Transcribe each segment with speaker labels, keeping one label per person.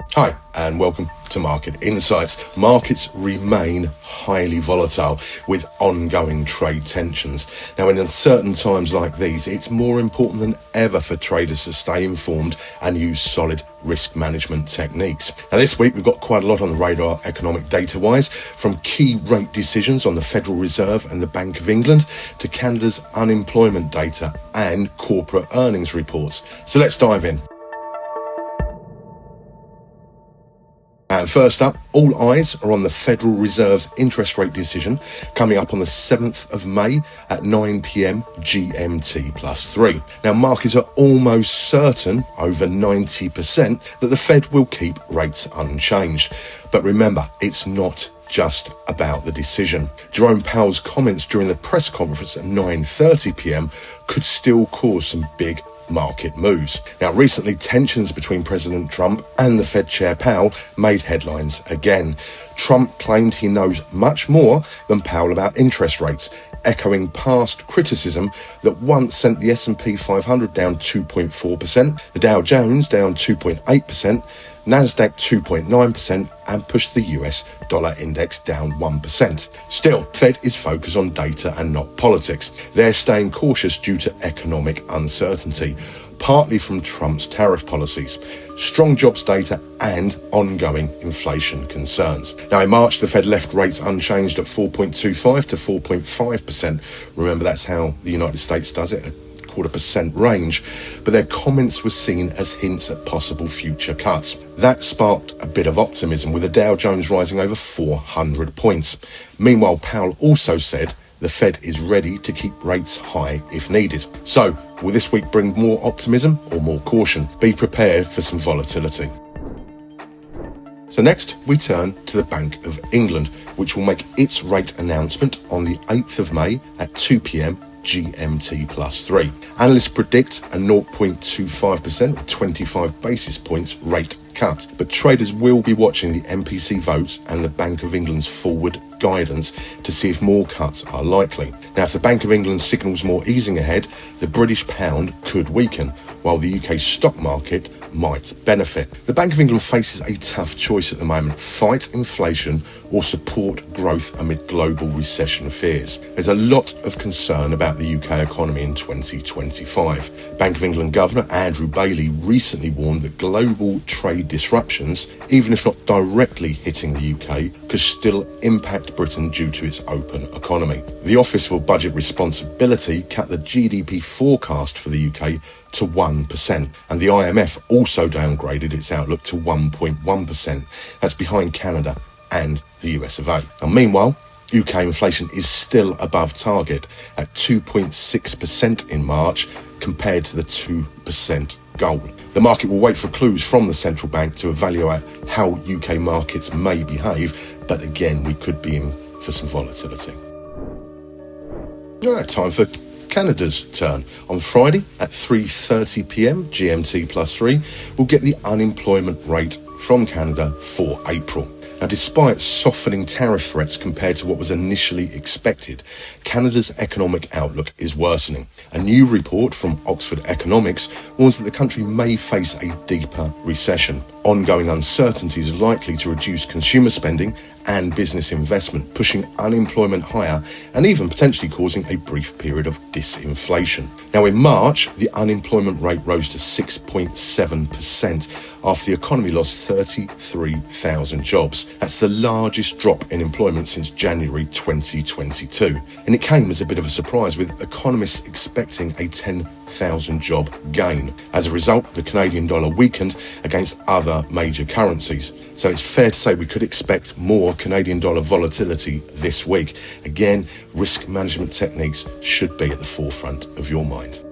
Speaker 1: Hi, and welcome to Market Insights. Markets remain highly volatile with ongoing trade tensions. Now, in uncertain times like these, it's more important than ever for traders to stay informed and use solid risk management techniques. Now, this week, we've got quite a lot on the radar economic data-wise, from key rate decisions on the Federal Reserve and the Bank of England to Canada's unemployment data and corporate earnings reports. So let's dive in. And first up, all eyes are on the Federal Reserve's interest rate decision coming up on the 7th of May at 9 p.m. GMT plus 3. Now, markets are almost certain, over 90%, that the Fed will keep rates unchanged. But remember, it's not just about the decision. Jerome Powell's comments during the press conference at 9:30 p.m. could still cause some big market moves. Now, recently, tensions between President Trump and the Fed Chair Powell made headlines again. Trump claimed he knows much more than Powell about interest rates, echoing past criticism that once sent the S&P 500 down 2.4%, the Dow Jones down 2.8%, Nasdaq 2.9%, and pushed the US dollar index down 1%. Still, Fed is focused on data and not politics. They're staying cautious due to economic uncertainty, partly from Trump's tariff policies, strong jobs data, and ongoing inflation concerns. Now, in March, the Fed left rates unchanged at 4.25 to 4.5%. Remember, that's how the United States does it, a 0.25% range, but their comments were seen as hints at possible future cuts. That sparked a bit of optimism, with the Dow Jones rising over 400 points. Meanwhile, Powell also said the Fed is ready to keep rates high if needed. So, will this week bring more optimism or more caution? Be prepared for some volatility. So next, we turn to the Bank of England, which will make its rate announcement on the 8th of May at 2 p.m. GMT plus 3. Analysts predict a 0.25% 25 basis points rate cut, but traders will be watching the MPC votes and the Bank of England's forward guidance to see if more cuts are likely. Now, if the Bank of England signals more easing ahead, the British pound could weaken, while the UK stock market might benefit. The Bank of England faces a tough choice at the moment: fight inflation or support growth amid global recession fears. There's a lot of concern about the UK economy in 2025. Bank of England Governor Andrew Bailey recently warned that global trade disruptions, even if not directly hitting the UK, could still impact Britain due to its open economy. The Office for Budget Responsibility cut the GDP forecast for the UK to 1%, and the IMF also downgraded its outlook to 1.1%. That's behind Canada and the US of A. Now, meanwhile, UK inflation is still above target at 2.6% in March, compared to the 2% goal. The market will wait for clues from the central bank to evaluate how UK markets may behave, but again, we could be in for some volatility. All right, time for Canada's turn. On Friday at 3:30 p.m. GMT plus 3, we'll get the unemployment rate from Canada for April. Now, despite softening tariff threats compared to what was initially expected, Canada's economic outlook is worsening. A new report from Oxford Economics warns that the country may face a deeper recession. Ongoing uncertainties are likely to reduce consumer spending and business investment, pushing unemployment higher and even potentially causing a brief period of disinflation. Now, in March, the unemployment rate rose to 6.7% after the economy lost 33,000 jobs. That's the largest drop in employment since January 2022. And it came as a bit of a surprise, with economists expecting a 10,000 job gain. As a result, the Canadian dollar weakened against other major currencies. So it's fair to say we could expect more Canadian dollar volatility this week. Again, risk management techniques should be at the forefront of your mind.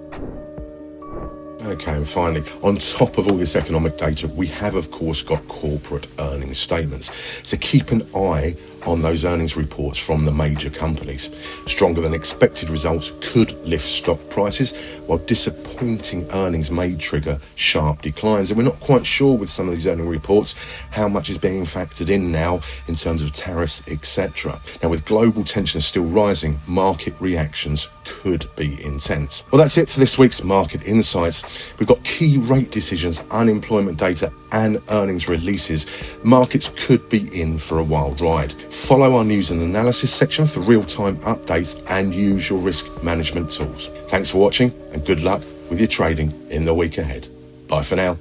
Speaker 1: Okay, and finally, on top of all this economic data, we have, of course, got corporate earnings statements. So keep an eye on those earnings reports from the major companies. Stronger than expected results could lift stock prices, while disappointing earnings may trigger sharp declines. And we're not quite sure with some of these earning reports how much is being factored in now in terms of tariffs, etc. Now, with global tensions still rising, market reactions could be intense. Well, that's it for this week's Market Insights. We've got key rate decisions, unemployment data and earnings releases. Markets could be in for a wild ride. Follow our news and analysis section for real-time updates and use your risk management tools. Thanks for watching and good luck with your trading in the week ahead. Bye for now.